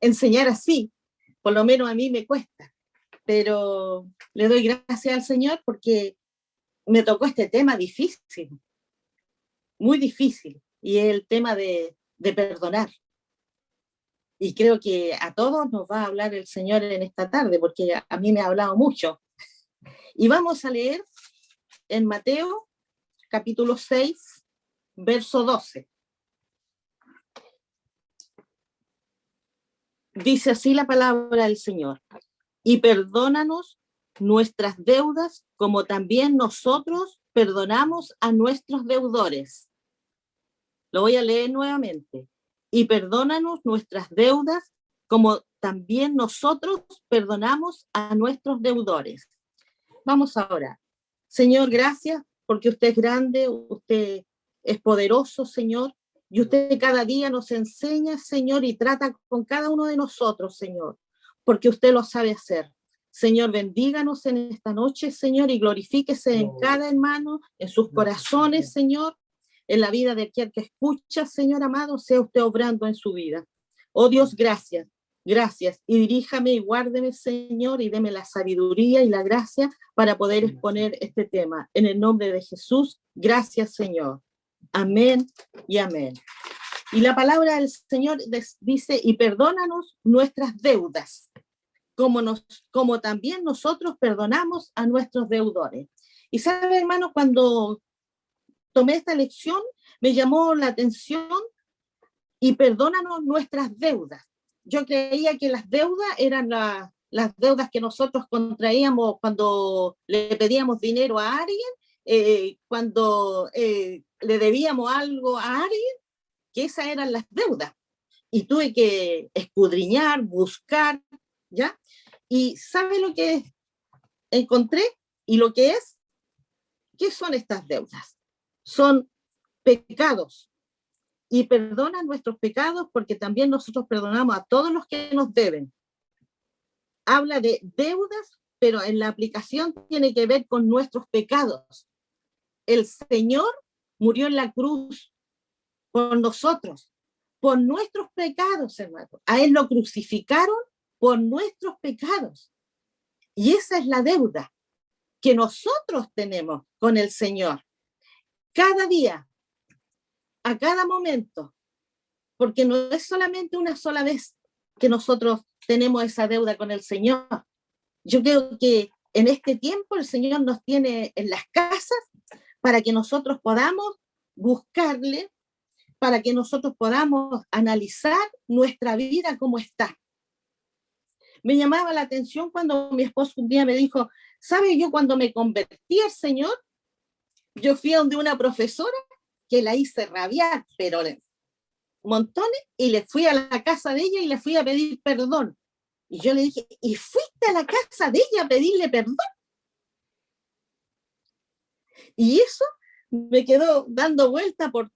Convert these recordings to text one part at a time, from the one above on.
enseñar así, por lo menos a mí me cuesta, pero le doy gracias al Señor porque me tocó este tema difícil, muy difícil, y es el tema de perdonar. Y creo que a todos nos va a hablar el Señor en esta tarde, porque a mí me ha hablado mucho. Y vamos a leer en Mateo, capítulo 6, verso 12. Dice así la palabra del Señor: y perdónanos nuestras deudas como también nosotros perdonamos a nuestros deudores. Lo voy a leer nuevamente. Y perdónanos nuestras deudas como también nosotros perdonamos a nuestros deudores. Vamos ahora. Señor, gracias porque usted es grande, usted es poderoso, Señor, y usted cada día nos enseña, Señor, y trata con cada uno de nosotros, Señor, porque usted lo sabe hacer. Señor, bendíganos en esta noche, Señor, y glorifíquese en cada hermano, en sus corazones, Señor, en la vida de aquel que escucha, Señor amado, sea usted obrando en su vida. Oh Dios, gracias. Gracias, y diríjame y guárdeme, Señor, y deme la sabiduría y la gracia para poder exponer este tema. En el nombre de Jesús, gracias, Señor. Amén y amén. Y la palabra del Señor dice: y perdónanos nuestras deudas, como también nosotros perdonamos a nuestros deudores. Y sabe, hermano, cuando tomé esta lección, me llamó la atención: y perdónanos nuestras deudas. Yo creía que las deudas eran las deudas que nosotros contraíamos cuando le pedíamos dinero a alguien, cuando le debíamos algo a alguien, que esas eran las deudas. Y tuve que escudriñar, buscar, ¿ya? Y ¿sabe lo que encontré? Y lo que es, ¿qué son estas deudas? Son pecados. Y perdona nuestros pecados porque también nosotros perdonamos a todos los que nos deben. Habla de deudas, pero en la aplicación tiene que ver con nuestros pecados. El Señor murió en la cruz por nosotros, por nuestros pecados, hermano. A Él lo crucificaron por nuestros pecados. Y esa es la deuda que nosotros tenemos con el Señor. Cada día, a cada momento, porque no es solamente una sola vez que nosotros tenemos esa deuda con el Señor. Yo creo que en este tiempo el Señor nos tiene en las casas para que nosotros podamos buscarle, para que nosotros podamos analizar nuestra vida como está. Me llamaba la atención cuando mi esposo un día me dijo: ¿sabe? Yo cuando me convertí al Señor, yo fui a donde una profesora que la hice rabiar, pero montones, y le fui a la casa de ella y le fui a pedir perdón. Y yo le dije: ¿y fuiste a la casa de ella a pedirle perdón? Y eso me quedó dando vuelta por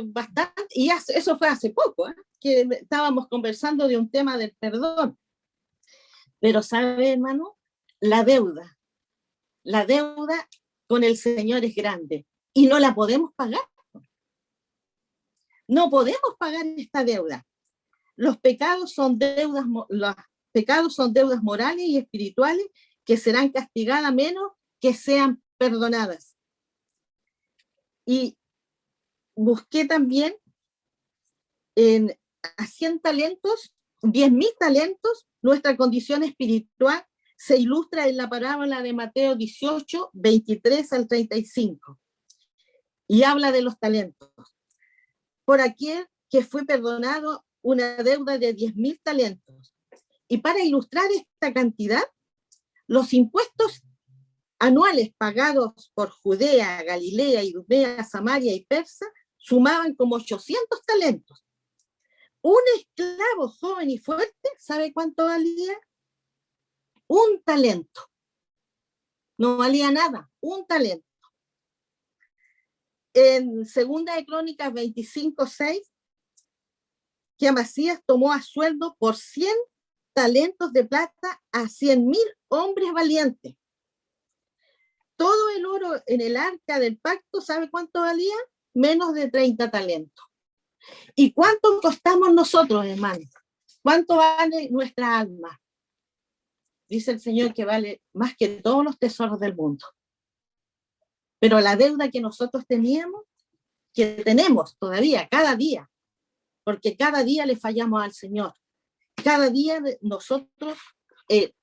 bastante, y eso fue hace poco, que estábamos conversando de un tema del perdón. Pero sabe, hermano, la deuda con el Señor es grande y no la podemos pagar. No podemos pagar esta deuda. Los pecados son deudas morales y espirituales que serán castigadas menos que sean perdonadas. Y busqué también a 100 talentos, 10.000 talentos, nuestra condición espiritual se ilustra en la parábola de Mateo 18, 23 al 35. Y habla de los talentos. Por aquel que fue perdonado una deuda de 10.000 talentos. Y para ilustrar esta cantidad, los impuestos anuales pagados por Judea, Galilea, Idumea, Samaria y Persa sumaban como 800 talentos. Un esclavo joven y fuerte, ¿sabe cuánto valía? Un talento. No valía nada, un talento. En Segunda de Crónicas 25:6, que Amasías tomó a sueldo por 100 talentos de plata a 100.000 hombres valientes. Todo el oro en el arca del pacto, ¿sabe cuánto valía? Menos de 30 talentos. ¿Y cuánto costamos nosotros, hermanos? ¿Cuánto vale nuestra alma? Dice el Señor que vale más que todos los tesoros del mundo. Pero la deuda que nosotros teníamos, que tenemos todavía, cada día, porque cada día le fallamos al Señor. Cada día nosotros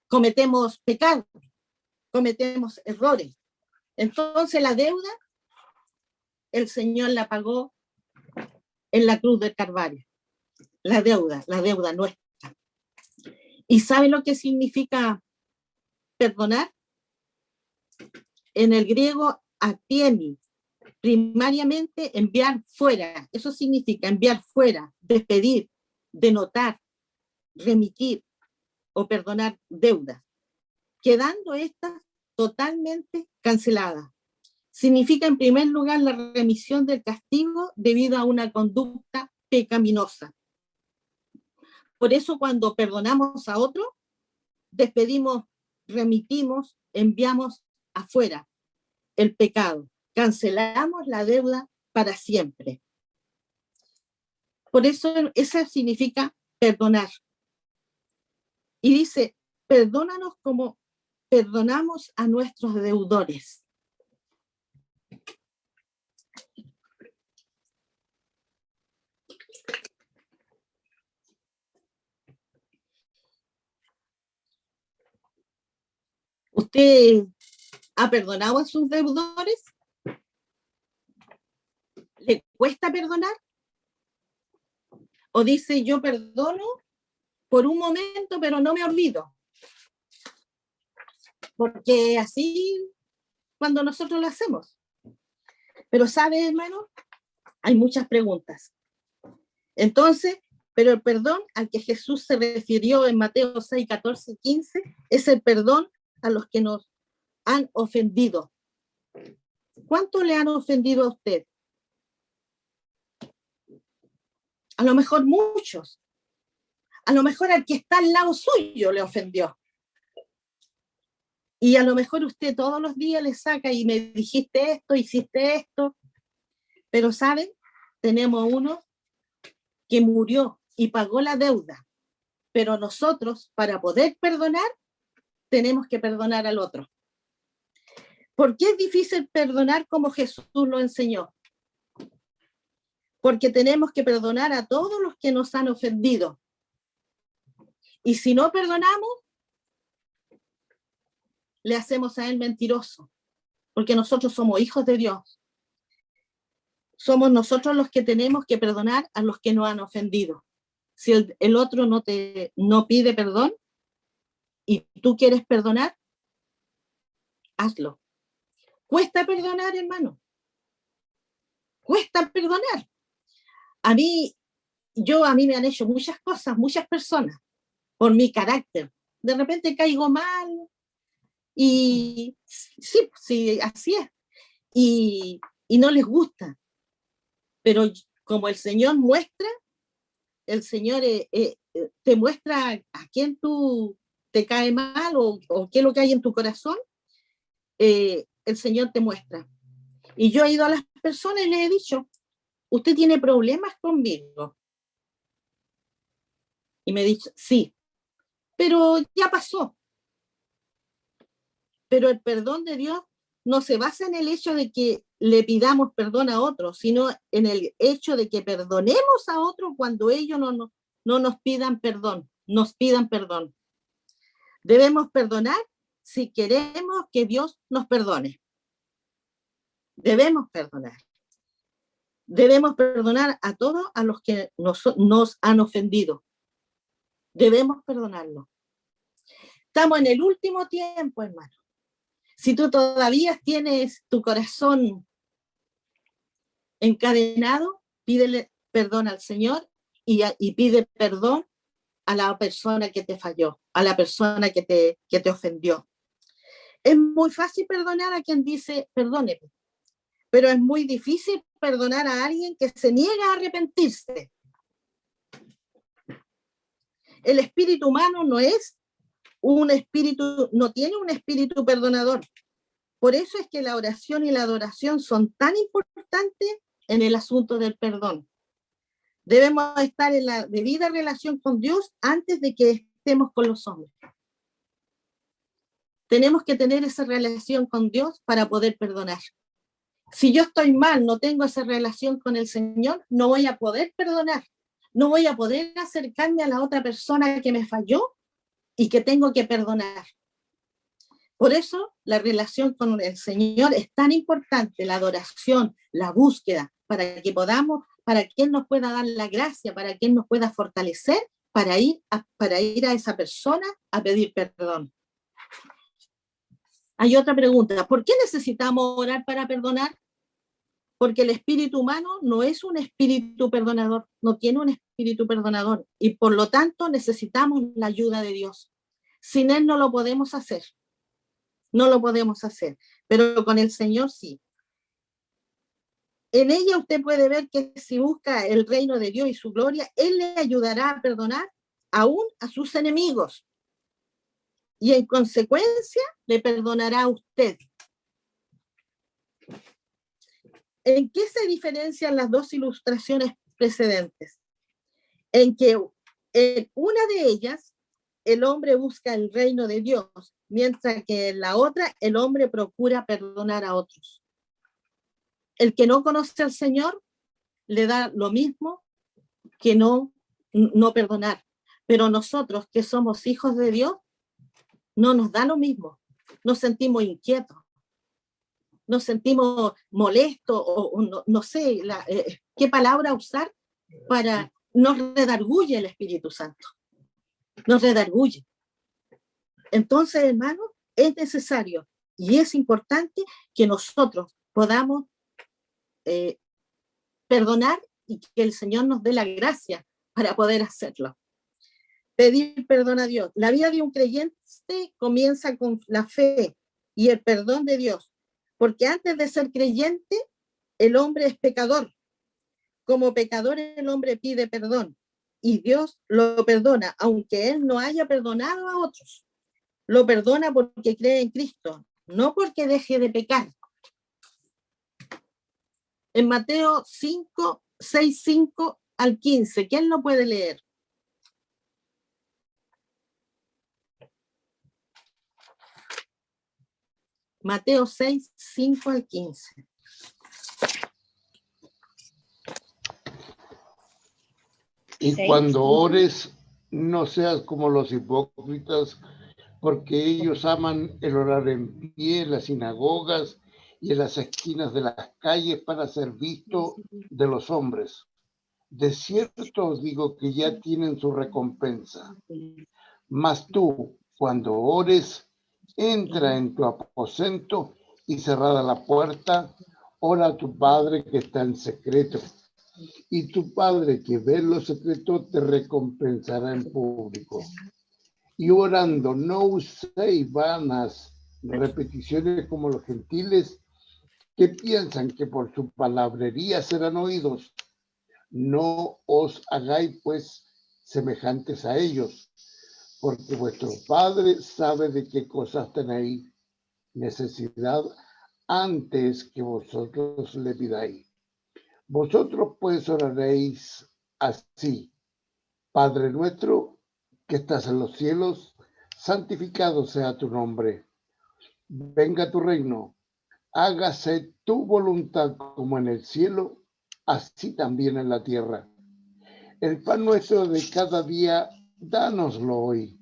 cometemos pecados, cometemos errores. Entonces la deuda, el Señor la pagó en la cruz del Calvario. La deuda nuestra. ¿Y sabe lo que significa perdonar? En el griego, atiemi, primariamente enviar fuera. Eso significa enviar fuera, despedir, denotar, remitir o perdonar deudas, quedando estas totalmente canceladas. Significa en primer lugar la remisión del castigo debido a una conducta pecaminosa. Por eso cuando perdonamos a otro, despedimos, remitimos, enviamos afuera el pecado, cancelamos la deuda para siempre. Por eso eso significa perdonar. Y dice, perdónanos como perdonamos a nuestros deudores. ¿Usted ha perdonado a sus deudores? ¿Le cuesta perdonar? ¿O dice, yo perdono por un momento, pero no me olvido? Porque así cuando nosotros lo hacemos. Pero ¿sabe, hermano? Hay muchas preguntas. Entonces, pero el perdón al que Jesús se refirió en Mateo 6, 14, 15, es el perdón a los que nos han ofendido. ¿Cuánto le han ofendido a usted? A lo mejor muchos. A lo mejor al que está al lado suyo le ofendió. Y a lo mejor usted todos los días le saca y me dijiste esto, hiciste esto. Pero ¿saben? Tenemos uno que murió y pagó la deuda. Pero nosotros, para poder perdonar, tenemos que perdonar al otro. ¿Por qué es difícil perdonar como Jesús lo enseñó? Porque tenemos que perdonar a todos los que nos han ofendido. Y si no perdonamos, le hacemos a él mentiroso, porque nosotros somos hijos de Dios. Somos nosotros los que tenemos que perdonar a los que nos han ofendido. Si el otro no pide perdón y tú quieres perdonar, hazlo. Cuesta perdonar, hermano. Cuesta perdonar. A mí me han hecho muchas cosas, muchas personas, por mi carácter. De repente caigo mal y sí, así es. Y no les gusta. Pero como el Señor muestra, el Señor te muestra a quién tú te cae mal o qué es lo que hay en tu corazón, el Señor te muestra. Y yo he ido a las personas y les he dicho, ¿usted tiene problemas conmigo? Y me ha dicho, sí, pero ya pasó. Pero el perdón de Dios no se basa en el hecho de que le pidamos perdón a otros, sino en el hecho de que perdonemos a otros cuando ellos no nos pidan perdón, nos pidan perdón. Debemos perdonar si queremos que Dios nos perdone. Debemos perdonar. Debemos perdonar a todos a los que nos han ofendido. Debemos perdonarlos. Estamos en el último tiempo, hermano. Si tú todavía tienes tu corazón encadenado, pídele perdón al Señor y pide perdón a la persona que te falló, a la persona que te ofendió. Es muy fácil perdonar a quien dice perdóneme, pero es muy difícil perdonar a alguien que se niega a arrepentirse. El espíritu humano no tiene un espíritu perdonador. Por eso es que la oración y la adoración son tan importantes en el asunto del perdón. Debemos estar en la debida relación con Dios antes de que estemos con los hombres. Tenemos que tener esa relación con Dios para poder perdonar. Si yo estoy mal, no tengo esa relación con el Señor, no voy a poder perdonar. No voy a poder acercarme a la otra persona que me falló y que tengo que perdonar. Por eso la relación con el Señor es tan importante, la adoración, la búsqueda, para que podamos, para que Él nos pueda dar la gracia, para que Él nos pueda fortalecer, para ir a esa persona a pedir perdón. Hay otra pregunta, ¿por qué necesitamos orar para perdonar? Porque el espíritu humano no es un espíritu perdonador, no tiene un espíritu perdonador, y por lo tanto necesitamos la ayuda de Dios. Sin Él no lo podemos hacer. No lo podemos hacer, pero con el Señor sí. En ella usted puede ver que si busca el reino de Dios y su gloria, Él le ayudará a perdonar aún a sus enemigos. Y en consecuencia, le perdonará a usted. ¿En qué se diferencian las dos ilustraciones precedentes? En que en una de ellas, el hombre busca el reino de Dios, mientras que en la otra, el hombre procura perdonar a otros. El que no conoce al Señor le da lo mismo que no perdonar. Pero nosotros que somos hijos de Dios, no nos da lo mismo. Nos sentimos inquietos, nos sentimos molestos, o no sé qué palabra usar para... Nos redarguye el Espíritu Santo. Nos redarguye. Entonces, hermano, es necesario y es importante que nosotros podamos perdonar y que el Señor nos dé la gracia para poder hacerlo. Pedir perdón a Dios. La vida de un creyente comienza con la fe y el perdón de Dios, porque antes de ser creyente, el hombre es pecador. Como pecador, el hombre pide perdón y Dios lo perdona, aunque él no haya perdonado a otros. Lo perdona porque cree en Cristo, no porque deje de pecar. En Mateo 5, 6, 5 al 15, ¿quién lo puede leer? Mateo 6, 5 al 15. Y cuando ores, no seas como los hipócritas, porque ellos aman el orar en pie en las sinagogas y en las esquinas de las calles para ser visto de los hombres. De cierto os digo que ya tienen su recompensa. Mas tú, cuando ores, entra en tu aposento y cerrada la puerta, ora a tu Padre que está en secreto. Y tu Padre que ve en lo secreto te recompensará en público. Y orando, no uséis vanas repeticiones como los gentiles que piensan que por su palabrería serán oídos. No os hagáis pues semejantes a ellos, porque vuestro Padre sabe de qué cosas tenéis necesidad antes que vosotros le pidáis. Vosotros pues oraréis así: Padre nuestro que estás en los cielos, santificado sea tu nombre. Venga tu reino, hágase tu voluntad como en el cielo, así también en la tierra. El pan nuestro de cada día, dánoslo hoy,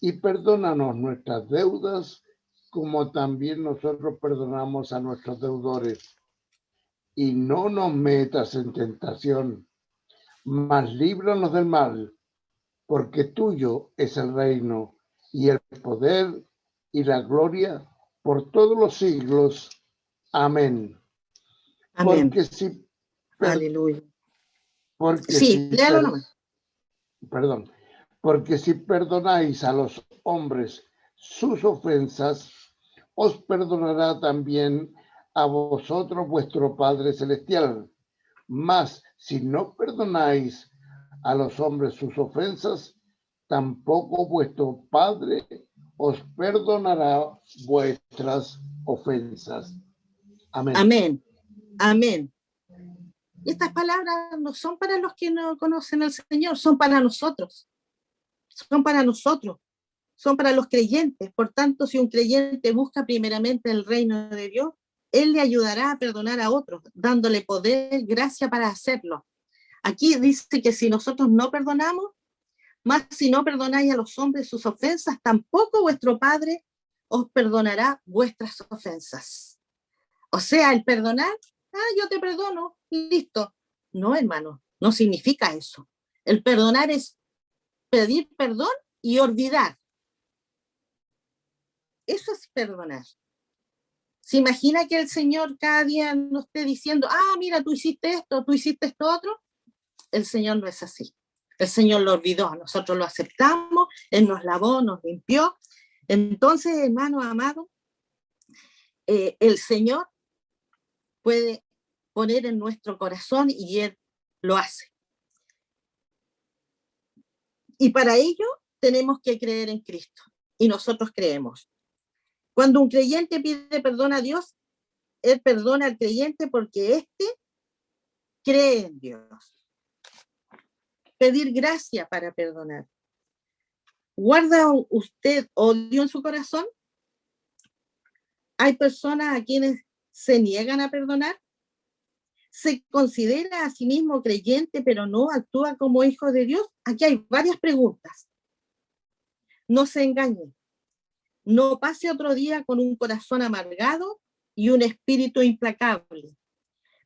y perdónanos nuestras deudas, como también nosotros perdonamos a nuestros deudores. Y no nos metas en tentación, mas líbranos del mal, porque tuyo es el reino, y el poder, y la gloria, por todos los siglos. Amén. Amén. Porque si... Aleluya. Porque sí, si léalo nomás. Perdón. Porque si perdonáis a los hombres sus ofensas, os perdonará también a vosotros vuestro Padre Celestial. Mas si no perdonáis a los hombres sus ofensas, tampoco vuestro Padre os perdonará vuestras ofensas. Amén. Amén. Amén. Estas palabras no son para los que no conocen al Señor, son para nosotros. Son para nosotros. Son para los creyentes. Por tanto, si un creyente busca primeramente el reino de Dios, Él le ayudará a perdonar a otros, dándole poder, gracia para hacerlo. Aquí dice que si nosotros no perdonamos, más si no perdonáis a los hombres sus ofensas, tampoco vuestro Padre os perdonará vuestras ofensas. O sea, el perdonar, yo te perdono, listo. No, hermano, no significa eso. El perdonar es pedir perdón y olvidar. Eso es perdonar. ¿Se imagina que el Señor cada día nos esté diciendo, mira, tú hiciste esto otro? El Señor no es así. El Señor lo olvidó, nosotros lo aceptamos, Él nos lavó, nos limpió. Entonces, hermano amado, el Señor puede poner en nuestro corazón y Él lo hace. Y para ello tenemos que creer en Cristo. Y nosotros creemos. Cuando un creyente pide perdón a Dios, Él perdona al creyente porque éste cree en Dios. Pedir gracia para perdonar. ¿Guarda usted odio en su corazón? ¿Hay personas a quienes se niegan a perdonar? ¿Se considera a sí mismo creyente pero no actúa como hijo de Dios? Aquí hay varias preguntas. No se engañe. No pase otro día con un corazón amargado y un espíritu implacable.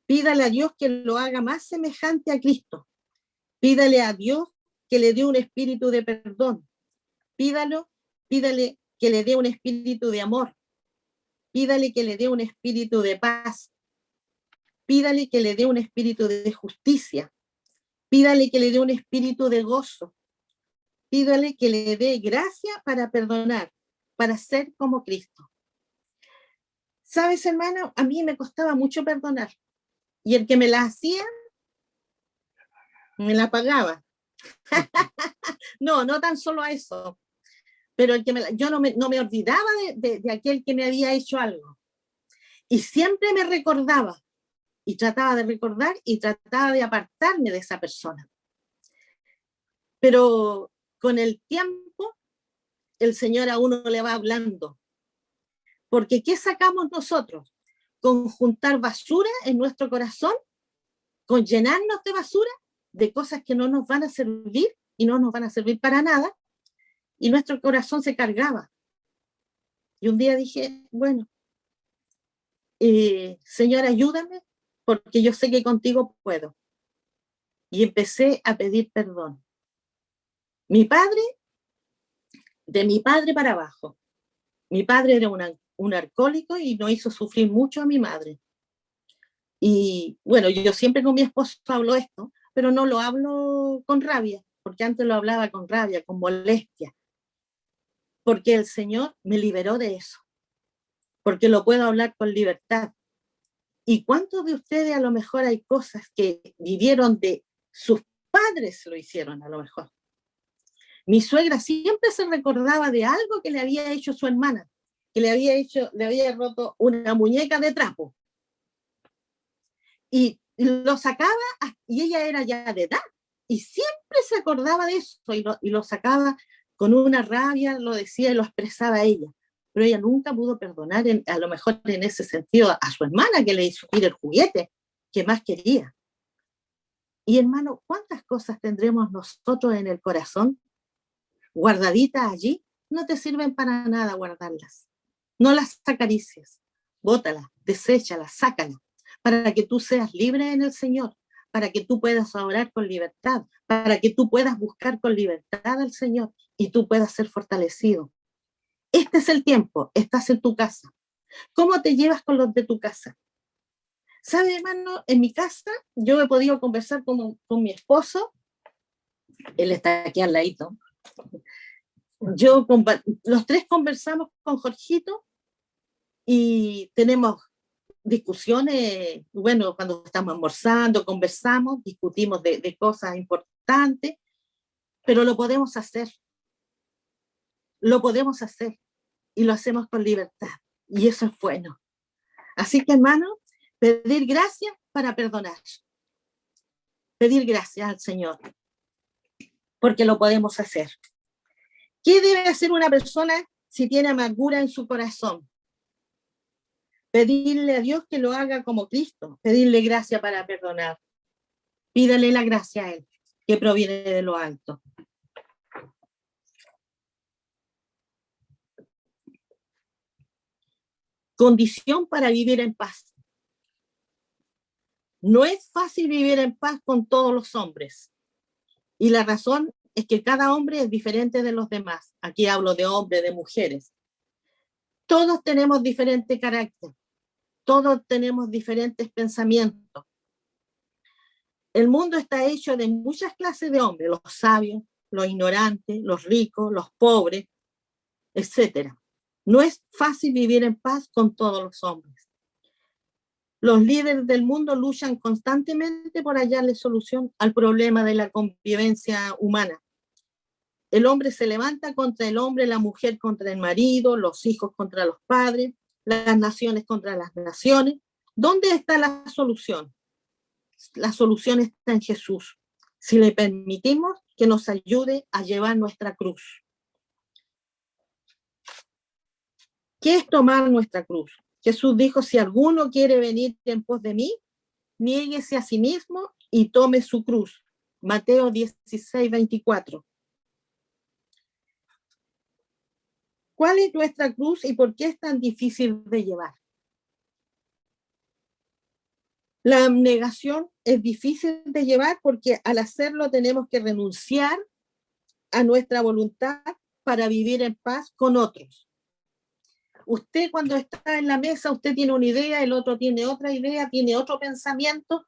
Pídale a Dios que lo haga más semejante a Cristo. Pídale a Dios que le dé un espíritu de perdón. Pídale que le dé un espíritu de amor. Pídale que le dé un espíritu de paz. Pídale que le dé un espíritu de justicia. Pídale que le dé un espíritu de gozo. Pídale que le dé gracia para perdonar, para ser como Cristo. ¿Sabes, hermano? A mí me costaba mucho perdonar. Y el que me la hacía, me la pagaba. No tan solo a eso. Pero yo no me olvidaba de aquel que me había hecho algo. Y siempre me recordaba. Y trataba de recordar y trataba de apartarme de esa persona. Pero con el tiempo, el Señor a uno le va hablando. Porque ¿qué sacamos nosotros? Con juntar basura en nuestro corazón, con llenarnos de basura, de cosas que no nos van a servir y no nos van a servir para nada, y nuestro corazón se cargaba. Y un día dije, bueno, Señor, ayúdame, porque yo sé que contigo puedo. Y empecé a pedir perdón. De mi padre para abajo. Mi padre era un alcohólico y nos hizo sufrir mucho a mi madre. Y bueno, yo siempre con mi esposo hablo esto, pero no lo hablo con rabia, porque antes lo hablaba con rabia, con molestia, porque el Señor me liberó de eso, porque lo puedo hablar con libertad. ¿Y cuántos de ustedes a lo mejor hay cosas que vivieron de sus padres lo hicieron a lo mejor? Mi suegra siempre se recordaba de algo que le había hecho su hermana, que le había roto una muñeca de trapo. Y lo sacaba, y ella era ya de edad, y siempre se acordaba de eso, y lo sacaba con una rabia, lo decía y lo expresaba ella. Pero ella nunca pudo perdonar, a lo mejor en ese sentido, a su hermana que le hizo ir el juguete que más quería. Y hermano, ¿cuántas cosas tendremos nosotros en el corazón guardaditas allí? No te sirven para nada guardarlas. No las acaricies, bótalas, deséchalas, sácalas, para que tú seas libre en el Señor, para que tú puedas orar con libertad, para que tú puedas buscar con libertad al Señor y tú puedas ser fortalecido. Este es el tiempo, estás en tu casa. ¿Cómo te llevas con los de tu casa? ¿Sabes, hermano? En mi casa yo he podido conversar con mi esposo, él está aquí al ladito. Los tres conversamos con Jorgito y tenemos discusiones, bueno, cuando estamos almorzando, conversamos, discutimos de cosas importantes, pero lo podemos hacer y lo hacemos con libertad y eso es bueno. Así que, hermano, pedir gracia para perdonar. pedir gracias al Señor, porque lo podemos hacer. ¿Qué debe hacer una persona si tiene amargura en su corazón? Pedirle a Dios que lo haga como Cristo, pedirle gracia para perdonar. Pídale la gracia a Él, que proviene de lo alto. Condición para vivir en paz. No es fácil vivir en paz con todos los hombres. Y la razón es que cada hombre es diferente de los demás. Aquí hablo de hombres, de mujeres. Todos tenemos diferente carácter. Todos tenemos diferentes pensamientos. El mundo está hecho de muchas clases de hombres, los sabios, los ignorantes, los ricos, los pobres, etc. No es fácil vivir en paz con todos los hombres. Los líderes del mundo luchan constantemente por hallarle solución al problema de la convivencia humana. El hombre se levanta contra el hombre, la mujer contra el marido, los hijos contra los padres, las naciones contra las naciones. ¿Dónde está la solución? La solución está en Jesús, si le permitimos que nos ayude a llevar nuestra cruz. ¿Qué es tomar nuestra cruz? Jesús dijo, si alguno quiere venir en pos de mí, niéguese a sí mismo y tome su cruz. Mateo 16:24. ¿Cuál es nuestra cruz y por qué es tan difícil de llevar? La abnegación es difícil de llevar porque al hacerlo tenemos que renunciar a nuestra voluntad para vivir en paz con otros. Usted cuando está en la mesa, usted tiene una idea, el otro tiene otra idea, tiene otro pensamiento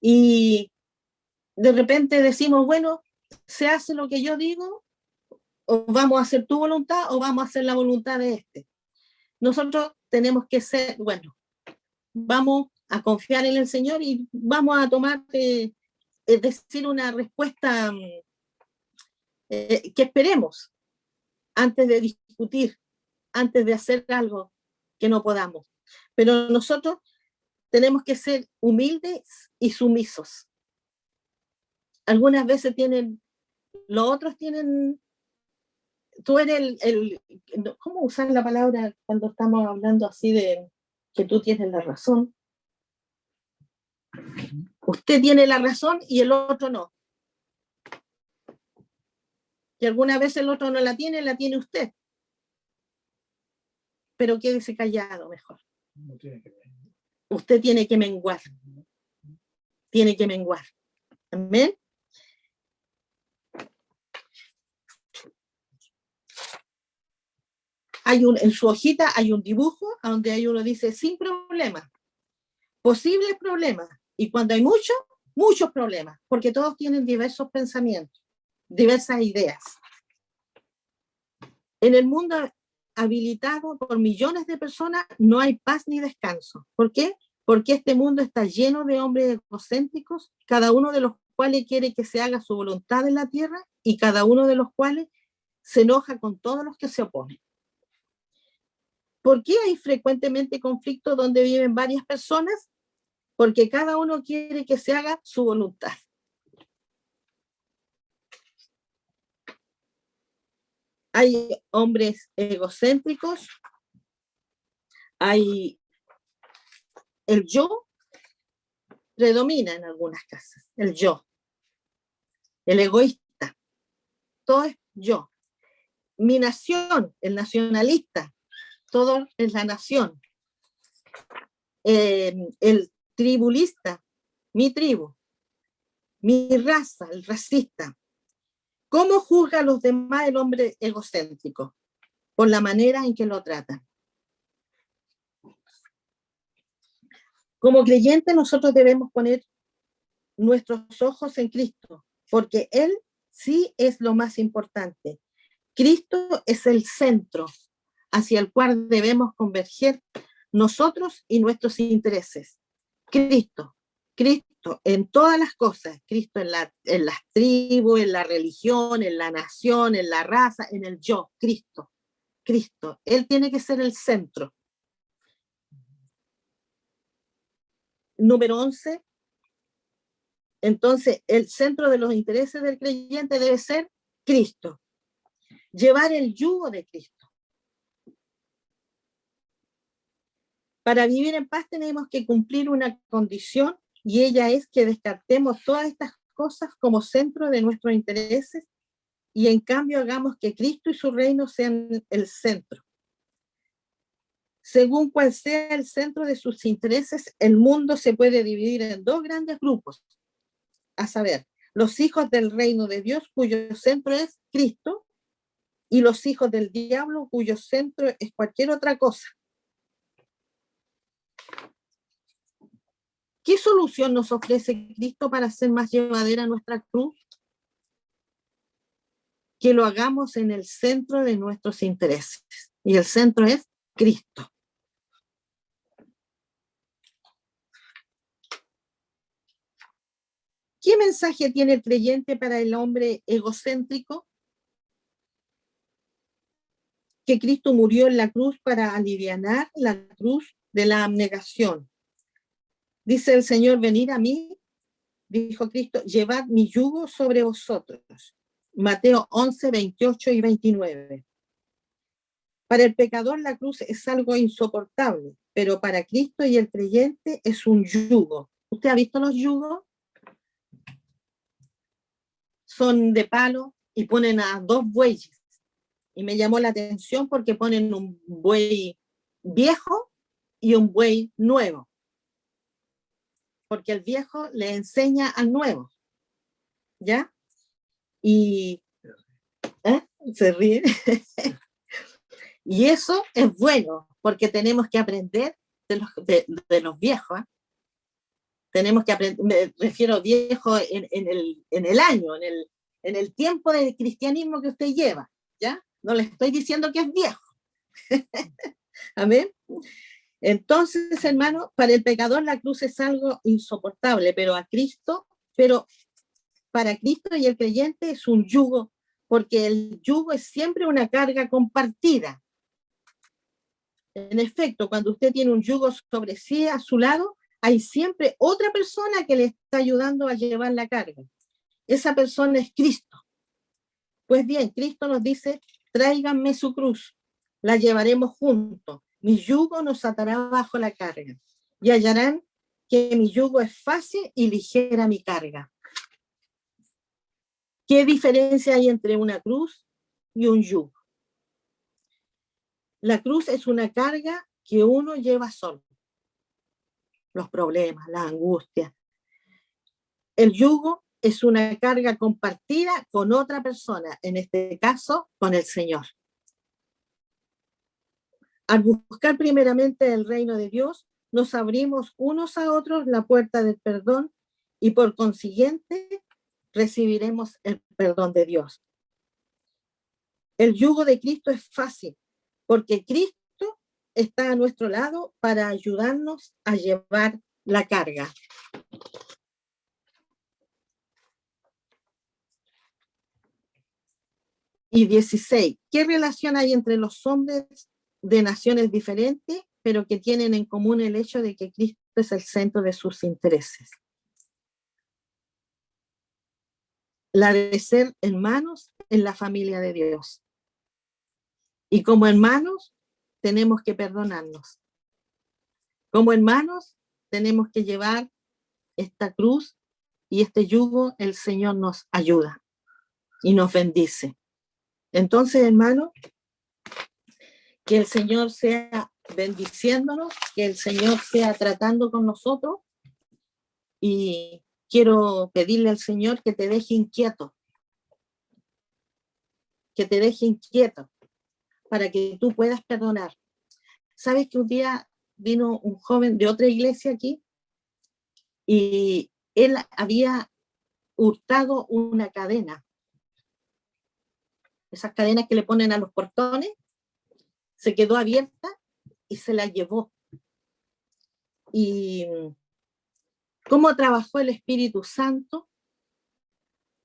y de repente decimos, bueno, ¿se hace lo que yo digo? ¿O vamos a hacer tu voluntad o vamos a hacer la voluntad de este? Nosotros tenemos que ser, bueno, vamos a confiar en el Señor y vamos a tomar, es decir, una respuesta que esperemos antes de discutir, antes de hacer algo que no podamos. Pero nosotros tenemos que ser humildes y sumisos. Algunas veces los otros tienen, tú eres ¿cómo usar la palabra cuando estamos hablando así de que tú tienes la razón? Usted tiene la razón y el otro no. Y alguna vez el otro no la tiene usted. Pero quédese callado mejor. Usted tiene que menguar. Tiene que menguar. Amén. En su hojita hay un dibujo donde hay uno dice sin problemas, posibles problemas. Y cuando hay muchos problemas, porque todos tienen diversos pensamientos, diversas ideas. En el mundo habilitado por millones de personas no hay paz ni descanso. ¿Por qué? Porque este mundo está lleno de hombres egocéntricos, cada uno de los cuales quiere que se haga su voluntad en la tierra y cada uno de los cuales se enoja con todos los que se oponen. ¿Por qué hay frecuentemente conflictos donde viven varias personas? Porque cada uno quiere que se haga su voluntad. Hay hombres egocéntricos, hay el yo, predomina en algunas casas, el yo, el egoísta, todo es yo. Mi nación, el nacionalista, todo es la nación. El tribulista, mi tribu, mi raza, el racista. ¿Cómo juzga a los demás el hombre egocéntrico? Por la manera en que lo tratan. Como creyentes nosotros debemos poner nuestros ojos en Cristo, porque Él sí es lo más importante. Cristo es el centro hacia el cual debemos converger nosotros y nuestros intereses. Cristo en todas las cosas, Cristo en las tribus, en la religión, en la nación, en la raza, en el yo, Cristo, Él tiene que ser el centro. Número 11, Entonces, el centro de los intereses del creyente debe ser Cristo. Llevar el yugo de Cristo. Para vivir en paz tenemos que cumplir una condición, y ella es que descartemos todas estas cosas como centro de nuestros intereses y en cambio hagamos que Cristo y su reino sean el centro. Según cual sea el centro de sus intereses, el mundo se puede dividir en dos grandes grupos, a saber, los hijos del reino de Dios, cuyo centro es Cristo, y los hijos del diablo, cuyo centro es cualquier otra cosa. ¿Qué solución nos ofrece Cristo para hacer más llevadera nuestra cruz? Que lo hagamos en el centro de nuestros intereses. Y el centro es Cristo. ¿Qué mensaje tiene el creyente para el hombre egocéntrico? Que Cristo murió en la cruz para alivianar la cruz de la abnegación. Dice el Señor, venid a mí, dijo Cristo, llevad mi yugo sobre vosotros. Mateo 11, 28 y 29. Para el pecador la cruz es algo insoportable, pero para Cristo y el creyente es un yugo. ¿Usted ha visto los yugos? Son de palo y ponen a dos bueyes. Y me llamó la atención porque ponen un buey viejo y un buey nuevo. Porque el viejo le enseña al nuevo. ¿Ya? Y se ríe. Y eso es bueno, porque tenemos que aprender de los viejos. Tenemos que aprender, me refiero viejo en el año, en el tiempo del cristianismo que usted lleva, ¿ya? No le estoy diciendo que es viejo. Amén. Entonces, hermano, para el pecador la cruz es algo insoportable, pero para Cristo y el creyente es un yugo, porque el yugo es siempre una carga compartida. En efecto, cuando usted tiene un yugo sobre sí a su lado, hay siempre otra persona que le está ayudando a llevar la carga. Esa persona es Cristo. Pues bien, Cristo nos dice, tráiganme su cruz, la llevaremos juntos. Mi yugo nos atará bajo la carga y hallarán que mi yugo es fácil y ligera mi carga. ¿Qué diferencia hay entre una cruz y un yugo? La cruz es una carga que uno lleva solo. Los problemas, la angustia. El yugo es una carga compartida con otra persona, en este caso, con el Señor. Al buscar primeramente el reino de Dios, nos abrimos unos a otros la puerta del perdón y por consiguiente recibiremos el perdón de Dios. El yugo de Cristo es fácil, porque Cristo está a nuestro lado para ayudarnos a llevar la carga. Y 16. ¿Qué relación hay entre los hombres de naciones diferentes, pero que tienen en común el hecho de que Cristo es el centro de sus intereses? La de ser hermanos en la familia de Dios. Y como hermanos, tenemos que perdonarnos. Como hermanos, tenemos que llevar esta cruz y este yugo, el Señor nos ayuda y nos bendice. Entonces, hermano, que el Señor sea bendiciéndonos, que el Señor sea tratando con nosotros, y quiero pedirle al Señor que te deje inquieto, para que tú puedas perdonar. ¿Sabes que un día vino un joven de otra iglesia aquí y él había hurtado una cadena? Esas cadenas que le ponen a los portones, se quedó abierta y se la llevó. Y cómo trabajó el Espíritu Santo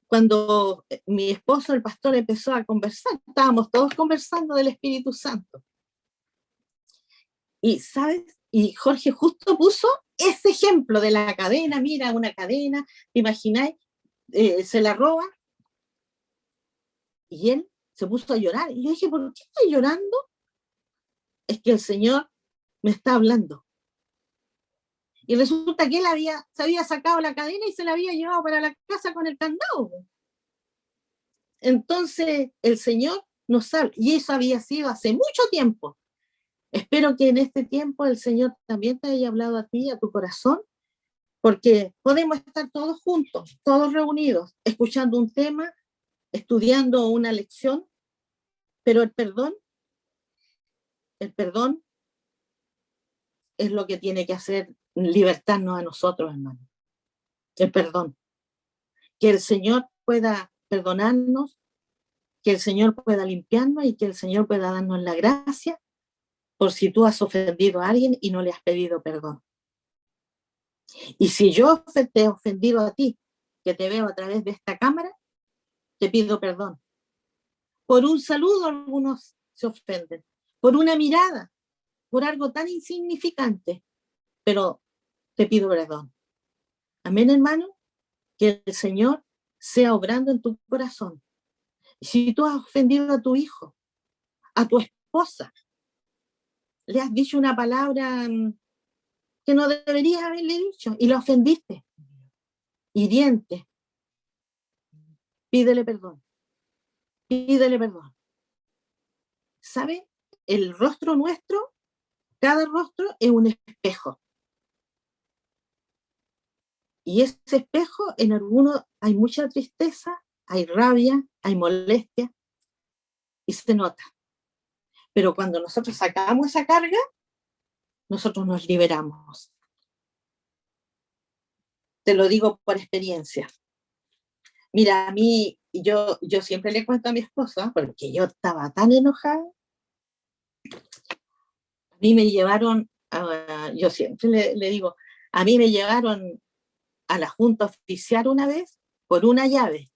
cuando mi esposo, el pastor, empezó a conversar. Estábamos todos conversando del Espíritu Santo. Y, ¿sabes? Y Jorge justo puso ese ejemplo de la cadena, mira, una cadena, ¿te imagináis? Se la roban. Y él se puso a llorar. Y yo dije, ¿por qué estoy llorando? Es que el Señor me está hablando. Y resulta que él se había sacado la cadena y se la había llevado para la casa con el candado. Entonces el Señor nos habla. Y eso había sido hace mucho tiempo. Espero que en este tiempo el Señor también te haya hablado a ti, a tu corazón, porque podemos estar todos juntos, todos reunidos, escuchando un tema, estudiando una lección, pero el perdón es lo que tiene que hacer libertarnos a nosotros, hermano. El perdón. Que el Señor pueda perdonarnos, que el Señor pueda limpiarnos y que el Señor pueda darnos la gracia por si tú has ofendido a alguien y no le has pedido perdón. Y si yo te he ofendido a ti, que te veo a través de esta cámara, te pido perdón. Por un saludo algunos se ofenden, por una mirada, por algo tan insignificante, pero te pido perdón. Amén, hermano, que el Señor sea obrando en tu corazón. Y si tú has ofendido a tu hijo, a tu esposa, le has dicho una palabra que no deberías haberle dicho y la ofendiste, hiriente, pídele perdón. Pídele perdón. ¿Sabe? El rostro nuestro, cada rostro es un espejo. Y ese espejo, en algunos hay mucha tristeza, hay rabia, hay molestia, y se nota. Pero cuando nosotros sacamos esa carga, nosotros nos liberamos. Te lo digo por experiencia. Mira, a mí, yo siempre le cuento a mi esposa, porque yo estaba tan enojada. A mí me llevaron, yo siempre le digo, a mí me llevaron a la junta oficial una vez por una llave.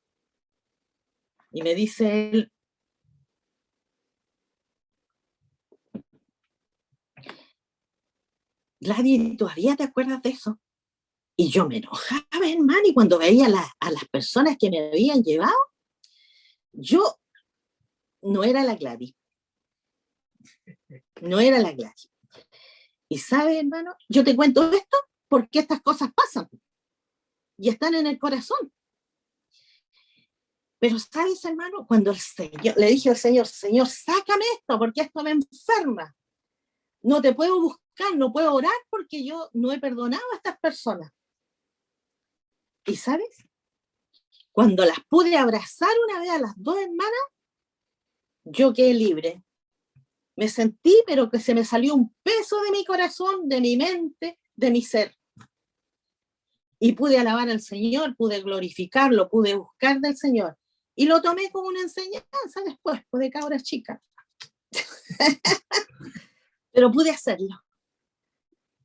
Y me dice él, Gladys, ¿todavía te acuerdas de eso? Y yo me enojaba, hermano, y cuando veía a las personas que me habían llevado, yo no era la Gladys. No era la Gladys. Y sabes, hermano, yo te cuento esto porque estas cosas pasan y están en el corazón. Pero sabes, hermano, cuando el Señor, le dije al Señor, Señor, sácame esto porque esto me enferma. No te puedo buscar, no puedo orar porque yo no he perdonado a estas personas. ¿Y sabes? Cuando las pude abrazar una vez a las dos hermanas, yo quedé libre. Me sentí, pero que se me salió un peso de mi corazón, de mi mente, de mi ser. Y pude alabar al Señor, pude glorificarlo, pude buscar del Señor. Y lo tomé como una enseñanza después, pues de cabra chica. Pero pude hacerlo.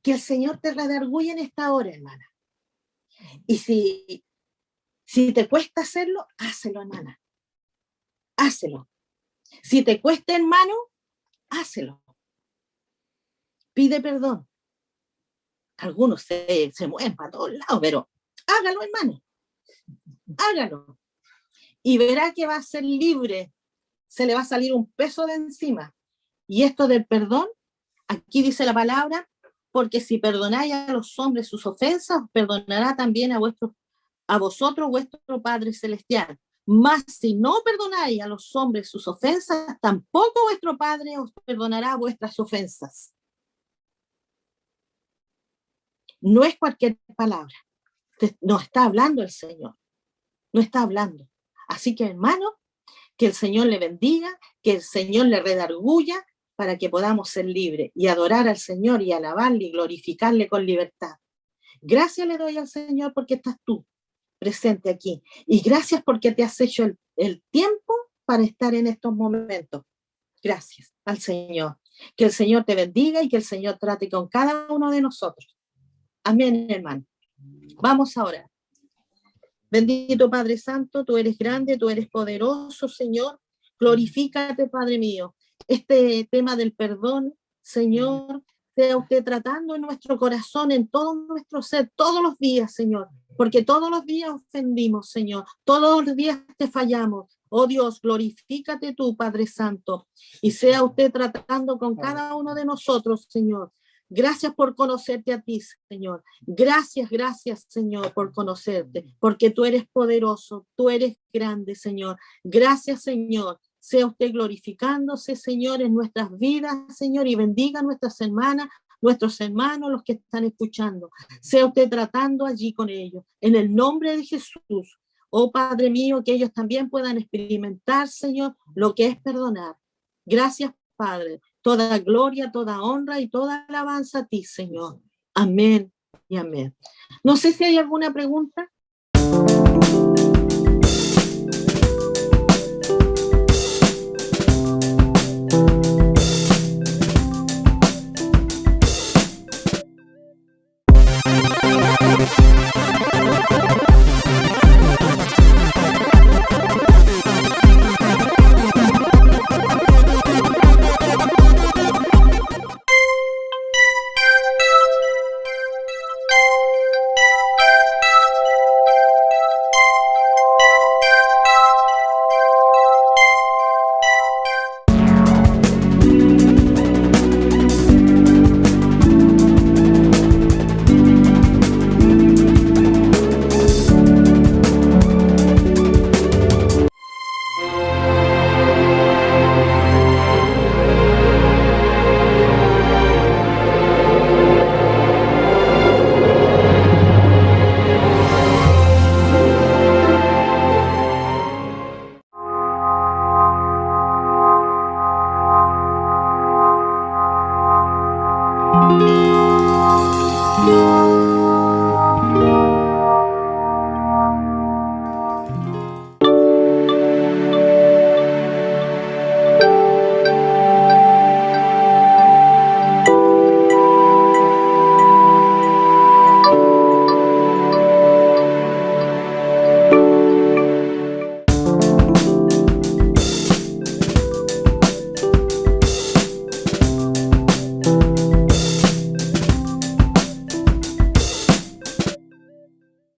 Que el Señor te redarguya en esta hora, hermana. Y si te cuesta hacerlo, hácelo, hermana. Hácelo. Si te cuesta, hermano, hácelo. Pide perdón. Algunos se mueven para todos lados, pero hágalo, hermano. Hágalo. Y verá que va a ser libre. Se le va a salir un peso de encima. Y esto del perdón, aquí dice la palabra, porque si perdonáis a los hombres sus ofensas, perdonará también a vosotros vuestro Padre Celestial. Mas si no perdonáis a los hombres sus ofensas, tampoco vuestro Padre os perdonará vuestras ofensas. No es cualquier palabra. No está hablando el Señor. No está hablando. Así que, hermano, que el Señor le bendiga, que el Señor le redarguya para que podamos ser libres y adorar al Señor y alabarle y glorificarle con libertad. Gracias le doy al Señor porque estás tú presente aquí. Y gracias porque te has hecho el tiempo para estar en estos momentos. Gracias al Señor. Que el Señor te bendiga y que el Señor trate con cada uno de nosotros. Amén, hermano. Vamos a orar. Bendito Padre Santo, tú eres grande, tú eres poderoso, Señor. Glorifícate, Padre mío. Este tema del perdón, Señor, Sea usted tratando en nuestro corazón, en todo nuestro ser, todos los días, Señor, porque todos los días ofendimos, Señor, todos los días te fallamos. Oh Dios, glorifícate tú, Padre Santo, y sea usted tratando con cada uno de nosotros, Señor. Gracias por conocerte a ti, Señor. Gracias, gracias, Señor, por conocerte, porque tú eres poderoso, tú eres grande, Señor. Gracias, Señor. Sea usted glorificándose, Señor, en nuestras vidas, Señor, y bendiga a nuestras hermanas, nuestros hermanos, los que están escuchando. Sea usted tratando allí con ellos. En el nombre de Jesús, oh Padre mío, que ellos también puedan experimentar, Señor, lo que es perdonar. Gracias, Padre. Toda gloria, toda honra y toda alabanza a ti, Señor. Amén y amén. No sé si hay alguna pregunta.